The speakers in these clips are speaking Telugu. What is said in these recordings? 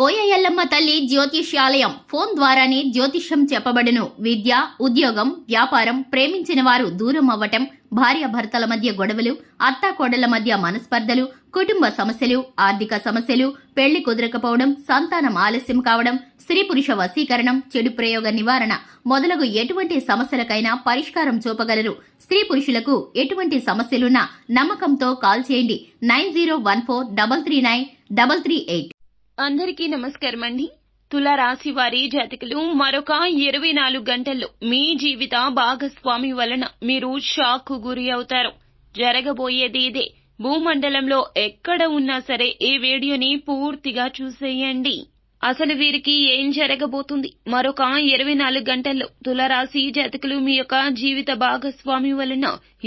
కోయ ఎల్లమ్మ తల్లి జ్యోతిష్యాలయం ఫోన్ ద్వారానే జ్యోతిష్యం చెప్పబడును. విద్య, ఉద్యోగం, వ్యాపారం, ప్రేమించిన వారు దూరం అవ్వటం, భార్యాభర్తల మధ్య గొడవలు, అత్తాకోడళ్ల మధ్య మనస్పర్ధలు, కుటుంబ సమస్యలు, ఆర్థిక సమస్యలు, పెళ్లి కుదరకపోవడం, సంతానం ఆలస్యం కావడం, స్త్రీ పురుష వశీకరణం, చెడు ప్రయోగ నివారణ మొదలగు ఎటువంటి సమస్యలకైనా పరిష్కారం చూపగలరు. స్త్రీ పురుషులకు ఎటువంటి సమస్యలున్నా నమ్మకంతో కాల్ చేయండి. 9014339338. అందరికీ నమస్కారం అండి. తులారాశి వారి జాతకులు మరొక 24 గంటల్లో మీ జీవిత భాగస్వామి వలన మీరు షాక్ గురి అవుతారు. జరగబోయేది ఇదే. భూమండలంలో ఎక్కడ ఉన్నా సరే ఈ వీడియోని పూర్తిగా చూసేయండి. అసలు వీరికి ఏం జరగబోతుంది? మరొక 24 గంటల్లో తులారాశి జాతకులు మీ యొక్క జీవిత భాగస్వామి వలన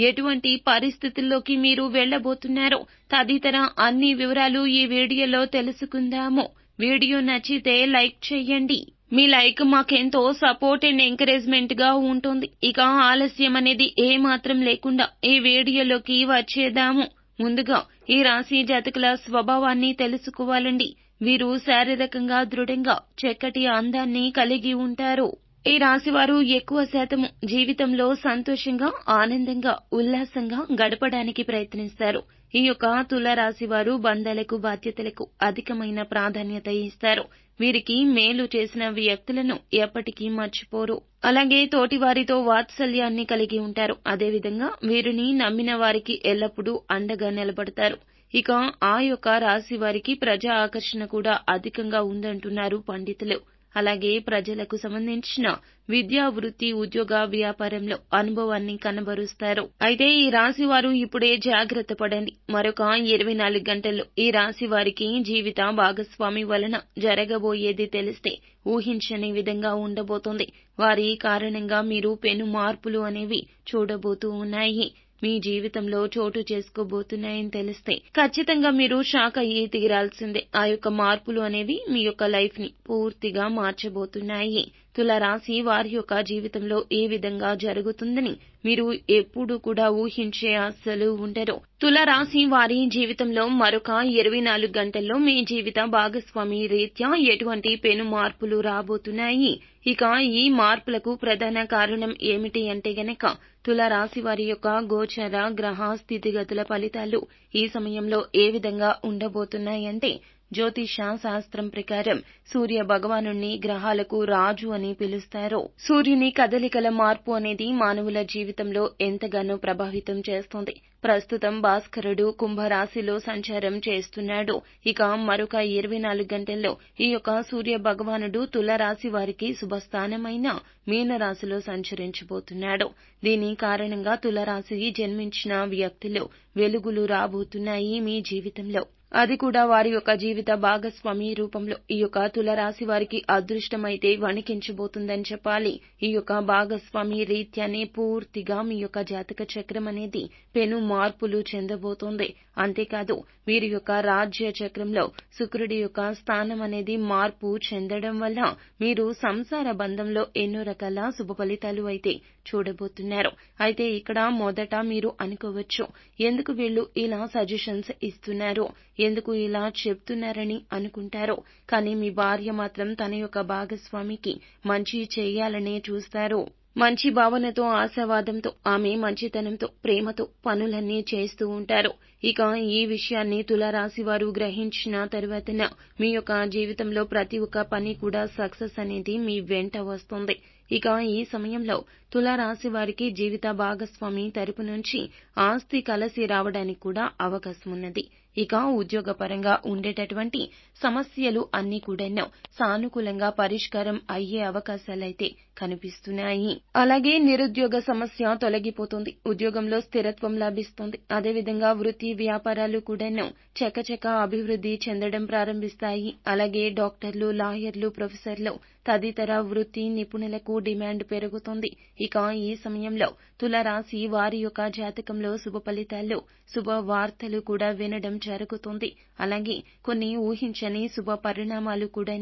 ఎటువంటి పరిస్థితుల్లోకి మీరు వెళ్లబోతున్నారో తదితర అన్ని వివరాలు ఈ వీడియోలో తెలుసుకుందాము. వీడియో నచ్చితే లైక్ చేయండి. మీ లైక్ మాకెంతో సపోర్ట్ అండ్ ఎంకరేజ్మెంట్ గా ఉంటుంది. ఇక ఆలస్యం అనేది ఏమాత్రం లేకుండా ఈ వీడియోలోకి వచ్చేద్దాము. ముందుగా ఈ రాశి జాతకుల స్వభావాన్ని తెలుసుకోవాలండి. వీరు శారీరకంగా దృఢంగా చక్కటి అందాన్ని కలిగి ఉంటారు. ఈ రాశివారు ఎక్కువ శాతము జీవితంలో సంతోషంగా, ఆనందంగా, ఉల్లాసంగా గడపడానికి ప్రయత్నిస్తారు. ఈ యొక్క తులారాశి వారు బంధాలకు, బాధ్యతలకు అధికమైన ప్రాధాన్యత ఇస్తారు. వీరికి మేలు చేసిన వ్యక్తులను ఎప్పటికీ మర్చిపోరు. అలాగే తోటి వారితో వాత్సల్యాన్ని కలిగి ఉంటారు. అదేవిధంగా వీరిని నమ్మిన వారికి ఎల్లప్పుడూ అండగా నిలబడతారు. ఇక ఆ యొక్క రాశి వారికి ప్రజా ఆకర్షణ కూడా అధికంగా ఉందంటున్నారు పండితులు. అలాగే ప్రజలకు సంబంధించిన విద్యా, వృత్తి, ఉద్యోగ, వ్యాపారంలో అనుభవాన్ని కనబరుస్తారు. అయితే ఈ రాశి వారు ఇప్పుడే జాగ్రత్త పడండి. మరొక 24 గంటల్లో ఈ రాశి వారికి జీవిత భాగస్వామి వలన జరగబోయేది తెలిస్తే ఊహించని విధంగా ఉండబోతోంది. వారి కారణంగా మీరు పెను మార్పులు అనేవి చూడబోతూ ఉన్నాయి. మీ జీవితంలో చోటు చేసుకోబోతున్నాయని తెలిస్తే ఖచ్చితంగా మీరు షాక్ అయ్యి తీరాల్సిందే. ఆ యొక్క మార్పులు అనేవి మీ యొక్క లైఫ్ ని పూర్తిగా మార్చబోతున్నాయి. తులారాశి వారి యొక్క జీవితంలో ఏ విధంగా జరుగుతుందని మీరు ఎప్పుడు కూడా ఊహించే అస్సలు ఉండరు. తులారాశి వారి జీవితంలో మరొక 24 గంటల్లో మీ జీవిత భాగస్వామి రీత్యా ఎటువంటి పెను మార్పులు రాబోతున్నాయి. ఇక ఈ మార్పులకు ప్రధాన కారణం ఏమిటి అంటే గనక తులారాశి వారి యొక్క గోచర గ్రహ స్థితిగతుల ఫలితాలు ఈ సమయంలో ఏ విధంగా ఉండబోతున్నాయంటే, జ్యోతిష శాస్త్రం ప్రకారం సూర్య భగవానుణ్ణి గ్రహాలకు రాజు అని పిలుస్తారు. సూర్యుని కదలికల మార్పు అనేది మానవుల జీవితంలో ఎంతగానో ప్రభావితం చేస్తుంది. ప్రస్తుతం భాస్కరుడు కుంభరాశిలో సంచారం చేస్తున్నాడు. ఇక మరొక 24 గంటల్లో ఈ యొక్క సూర్య భగవానుడు తులారాశి వారికి శుభస్థానమైన మీనరాశిలో సంచరించబోతున్నాడు. దీని కారణంగా తులారాశి జన్మించిన వ్యక్తిలో వెలుగులు రాబోతున్నాయి మీ జీవితంలో. అది కూడా వారి యొక్క జీవిత భాగస్వామి రూపంలో. ఈ యొక్క తులారాశి వారికి అదృష్టమైతే వణికించబోతుందని చెప్పాలి. ఈ యొక్క భాగస్వామి రీత్యానే పూర్తిగా మీ యొక్క జాతక చక్రం అనేది పెను మార్పులు చెందబోతోంది. అంతేకాదు వీరి యొక్క రాజ్య చక్రంలో శుక్రుడి యొక్క స్థానం అనేది మార్పు చెందడం వల్ల మీరు సంసార బంధంలో ఎన్నో రకాల శుభ ఫలితాలు అయితే చూడబోతున్నారు. అయితే ఇక్కడ మొదట మీరు అనుకోవచ్చు, ఎందుకు వీళ్ళు ఇలా సజెషన్స్ ఇస్తున్నారు, ఎందుకు ఇలా చెప్తున్నారని అనుకుంటారు. కానీ మీ భార్య మాత్రం తన యొక్క భాగస్వామికి మంచి చేయాలనే చూస్తారు. మంచి భావనతో, ఆశావాదంతో, ఆమె మంచితనంతో, ప్రేమతో పనులన్నీ చేస్తూ ఉంటారు. ఇక ఈ విషయాన్ని తులారాశి వారు గ్రహించిన తర్వాతన మీ యొక్క జీవితంలో ప్రతి ఒక్క పని కూడా సక్సెస్ అనేది మీ వెంట వస్తుంది. ఇక ఈ సమయంలో తులారాశి వారికి జీవిత భాగస్వామి తరపు నుంచి ఆస్తి కలిసి రావడానికి కూడా అవకాశం ఉన్నది. ఇక ఉద్యోగపరంగా ఉండేటటువంటి సమస్యలు అన్ని కూడా సానుకూలంగా పరిష్కారం అయ్యే అవకాశాలైతే కనిపిస్తున్నాయి. అలాగే నిరుద్యోగ సమస్య తొలగిపోతుంది. ఉద్యోగంలో స్థిరత్వం లభిస్తుంది. అదేవిధంగా వృత్తి, వ్యాపారాలు కూడా చకచక అభివృద్ధి చెందడం ప్రారంభిస్తాయి. అలాగే డాక్టర్లు, లాయర్లు, ప్రొఫెసర్లు తదితర వృత్తి నిపుణులకు డిమాండ్ పెరుగుతుంది. ఇక ఈ సమయంలో తులారాశి వారి యొక్క జాతకంలో శుభ ఫలితాలు, శుభ వార్తలు కూడా వినడం జరుగుతుంది. అలాగే కొన్ని ఊహించని శుభ పరిణామాలు కూడా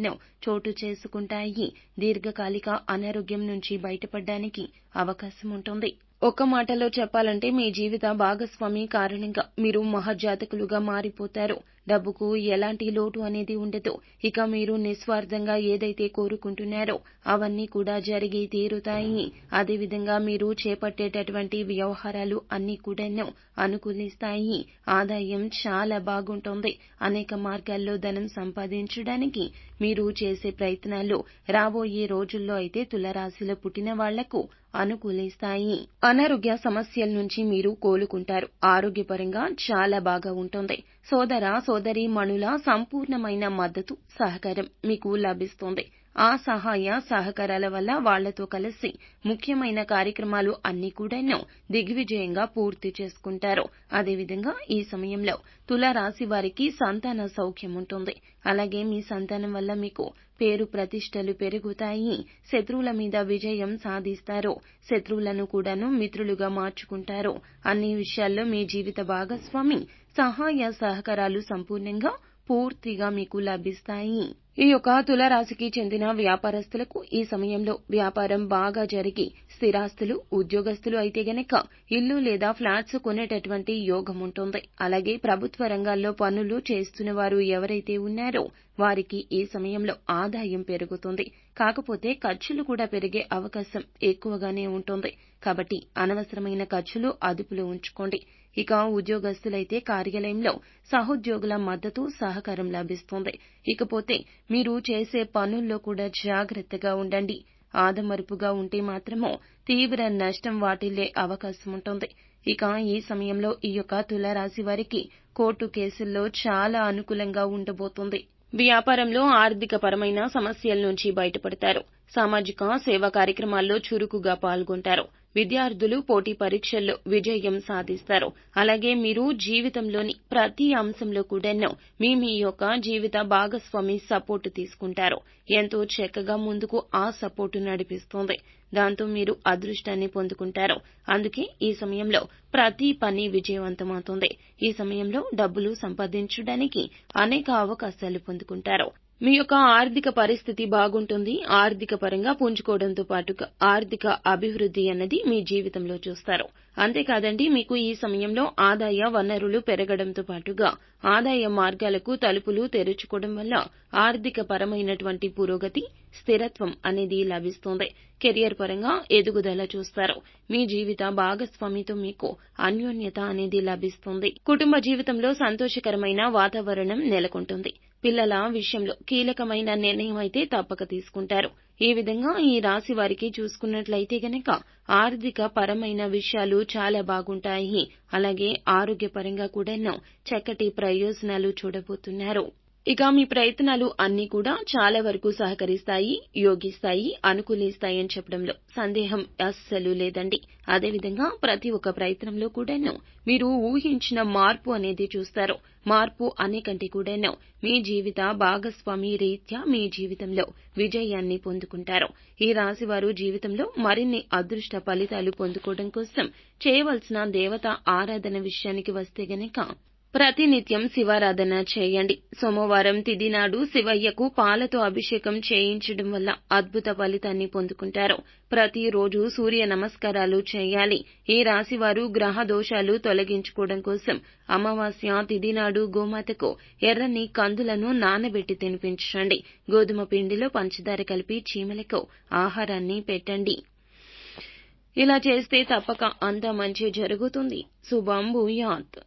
చోటు చేసుకుంటాయి. దీర్ఘకాలిక అనారోగ్యం నుంచి బయటపడడానికి అవకాశం ఉంటుంది. ఒక్క మాటలో చెప్పాలంటే మీ జీవిత భాగస్వామి కారణంగా మీరు మహజాతకులుగా మారిపోతారు. డబ్బుకు ఎలాంటి లోటు అనేది ఉండదు. ఇక మీరు నిస్వార్థంగా ఏదైతే కోరుకుంటున్నారో అవన్నీ కూడా జరిగి తీరుతాయి. అదేవిధంగా మీరు చేపట్టేటటువంటి వ్యవహారాలు అన్నీ కూడాను అనుకూలిస్తాయి. ఆదాయం చాలా బాగుంటుంది. అనేక మార్గాల్లో ధనం సంపాదించడానికి మీరు చేసే ప్రయత్నాలు రాబోయే రోజుల్లో అయితే తులారాశిలో పుట్టిన వాళ్లకు అనుకూలిస్తాయి. అనారోగ్య సమస్యల నుంచి మీరు కోలుకుంటారు. ఆరోగ్యపరంగా చాలా బాగా ఉంటుంది. సోదర సోదరీమణుల సంపూర్ణమైన మద్దతు సహకారం మీకు లభిస్తుంది. ఆ సహాయ సహకారాల వల్ల వాళ్లతో కలిసి ముఖ్యమైన కార్యక్రమాలు అన్నీ కూడాను దిగ్విజయంగా పూర్తి చేసుకుంటారు. అదేవిధంగా ఈ సమయంలో తులారాశి వారికి సంతాన సౌఖ్యం ఉంటుంది. అలాగే మీ సంతానం వల్ల మీకు పేరు ప్రతిష్టలు పెరుగుతాయి. శత్రువుల మీద విజయం సాధిస్తారు. శత్రువులను కూడాను మిత్రులుగా మార్చుకుంటారు. అన్ని విషయాల్లో మీ జీవిత భాగస్వామి సహాయ సహకారాలు సంపూర్ణంగా పూర్తిగా మీకు లభిస్తాయి. ఈ యొక్క తులారాశికి చెందిన వ్యాపారస్తులకు ఈ సమయంలో వ్యాపారం బాగా జరిగి స్థిరాస్తులు, ఉద్యోగస్తులు అయితే గనక ఇల్లు లేదా ఫ్లాట్స్ కొనేటటువంటి యోగం ఉంటుంది. అలాగే ప్రభుత్వ రంగాల్లో పనులు చేస్తున్న వారు ఎవరైతే ఉన్నారో వారికి ఈ సమయంలో ఆదాయం పెరుగుతుంది. కాకపోతే ఖర్చులు కూడా పెరిగే అవకాశం ఎక్కువగానే ఉంటుంది. కాబట్టి అనవసరమైన ఖర్చులు అదుపులో ఉంచుకోండి. ఇక ఉద్యోగస్తులైతే కార్యాలయంలో సహోద్యోగుల మద్దతు, సహకారం లభిస్తుంది. ఇకపోతే మీరు చేసే పనుల్లో కూడా జాగ్రత్తగా ఉండండి. ఆదమరుపుగా ఉంటే మాత్రమో తీవ్ర నష్టం వాటిల్లే అవకాశం ఉంటుంది. ఇక ఈ సమయంలో ఈ యొక్క తులారాశి వారికి కోర్టు కేసుల్లో చాలా అనుకూలంగా ఉండబోతుంది. వ్యాపారంలో ఆర్థిక పరమైన సమస్యల నుంచి బయటపడతారు. సామాజిక సేవా కార్యక్రమాల్లో చురుకుగా పాల్గొంటారు. విద్యార్థులు పోటీ పరీక్షల్లో విజయం సాధిస్తారు. అలాగే మీరు జీవితంలోని ప్రతి అంశంలో కూడాను మీ యొక్క జీవిత భాగస్వామి సపోర్టు తీసుకుంటారు. ఎంతో చక్కగా ముందుకు ఆ సపోర్టు నడిపిస్తుంది. దాంతో మీరు అదృష్టాన్ని పొందుకుంటారు. అందుకే ఈ సమయంలో ప్రతి పని విజయవంతమవుతుంది. ఈ సమయంలో డబ్బులు సంపాదించడానికి అనేక అవకాశాలు పొందుకుంటారు. మీ యొక్క ఆర్థిక పరిస్థితి బాగుంటుంది. ఆర్థిక పరంగా పుంజుకోవడంతో పాటుగా ఆర్థిక అభివృద్ధి అన్నది మీ జీవితంలో చూస్తారు. అంతేకాదండి, మీకు ఈ సమయంలో ఆదాయ వనరులు పెరగడంతో పాటుగా ఆదాయ మార్గాలకు తలుపులు తెరుచుకోవడం వల్ల ఆర్థిక పరమైనటువంటి పురోగతి, స్థిరత్వం అనేది లభిస్తుంది. కెరియర్ పరంగా ఎదుగుదల చూస్తారు. మీ జీవిత భాగస్వామితో మీకు అన్యోన్యత అనేది లభిస్తుంది. కుటుంబ జీవితంలో సంతోషకరమైన వాతావరణం నెలకొంటుంది. పిల్లల విషయంలో కీలకమైన నిర్ణయం అయితే తప్పక తీసుకుంటారు. ఈ విధంగా ఈ రాశి వారికి చూసుకున్నట్లయితే గనక ఆర్థిక పరమైన విషయాలు చాలా బాగుంటాయి. అలాగే ఆరోగ్యపరంగా కూడా చక్కటి ప్రయోజనాలు చూడబోతున్నారు. ఇక మీ ప్రయత్నాలు అన్నీ కూడా చాలా వరకు సహకరిస్తాయి, యోగిస్తాయి, అనుకూలిస్తాయి అని చెప్పడంలో సందేహం అస్సలు లేదండి. అదేవిధంగా ప్రతి ఒక్క ప్రయత్నంలో కూడాను మీరు ఊహించిన మార్పు అనేది చూస్తారు. మార్పు అనే కంటే కూడాను మీ జీవిత భాగస్వామి రీత్యా మీ జీవితంలో విజయాన్ని పొందుకుంటారు. ఈ రాశి వారు జీవితంలో మరిన్ని అదృష్ట ఫలితాలు పొందుకోవడం కోసం చేయవలసిన దేవత ఆరాధన విషయానికి వస్తే గనక ప్రతినిత్యం శివారాధన చేయండి. సోమవారం తిథి నాడు శివయ్యకు పాలతో అభిషేకం చేయించడం వల్ల అద్భుత ఫలితాన్ని పొందుకుంటారు. ప్రతిరోజు సూర్య నమస్కారాలు చేయాలి. ఈ రాశివారు గ్రహ దోషాలు తొలగించుకోవడం కోసం అమావాస్య తిథి నాడు గోమాతకు ఎర్రని కందులను నానబెట్టి తినిపించండి. గోధుమ పిండిలో పంచదార కలిపి చీమలకు ఆహారాన్ని పెట్టండి. ఇలా చేస్తే తప్పక అంతా మంచి జరుగుతుంది. శుభం భూయాత్.